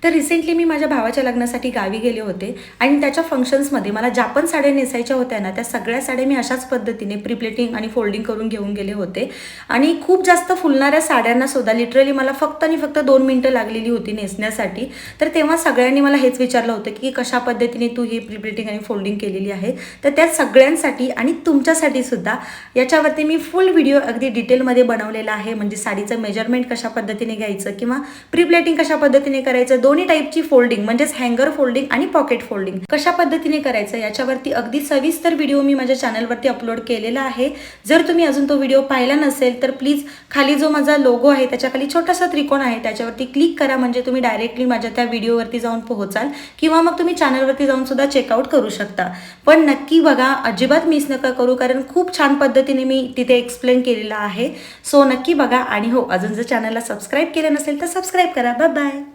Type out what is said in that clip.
तर रिसेंटली मी माझ्या भावाच्या लग्नासाठी गावी गेले होते आणि त्याच्या फंक्शन्समध्ये मला ज्या पण साड्या नेसायच्या होत्या ना, त्या सगळ्या साड्या मी अशाच पद्धतीने प्रिप्लेटिंग आणि फोल्डिंग करून घेऊन गेले होते आणि खूप जास्त फुलणाऱ्या साड्यांना सुद्धा लिटरली मला फक्त आणि फक्त 2 मिनिटं लागलेली होती नेसण्यासाठी. तर तेव्हा सगळ्यांनी मला हेच विचारलं होतं की कशा पद्धतीने तू ही प्रिप्लेटिंग आणि फोल्डिंग केलेली आहे. तर त्या सगळ्यांसाठी आणि तुमच्यासाठी सुद्धा याच्यावरती मी फुल व्हिडिओ अगदी डिटेलमध्ये बनवलेला आहे. म्हणजे साडीचं मेजरमेंट कशा पद्धतीने घ्यायचं किंवा प्रिप्लेटिंग कशा पद्धतीने करायचं, दोन्ही टाईपची फोल्डिंग म्हणजेच हँगर फोल्डिंग आणि पॉकेट फोल्डिंग कशा पद्धतीने करायचं याच्यावरती अगदी सविस्तर व्हिडिओ मी माझ्या चॅनलवरती अपलोड केलेला आहे. जर तुम्ही अजून तो व्हिडिओ पाहिला नसेल तर प्लीज खाली जो माझा लोगो आहे त्याच्या खाली छोटासा त्रिकोण आहे त्याच्यावरती क्लिक करा, म्हणजे तुम्ही डायरेक्टली माझ्या त्या व्हिडिओवरती जाऊन पोहोचाल किंवा मग तुम्ही चॅनलवरती जाऊन सुद्धा चेकआउट करू शकता. पण नक्की बघा, अजिबात मिस नका करू, कारण खूप छान पद्धतीने मी तिथे एक्सप्लेन केलेला आहे. सो नक्की बघा आणि हो, अजून जर चॅनलला सबस्क्राईब केलं नसेल तर सबस्क्राईब करा. Bye bye.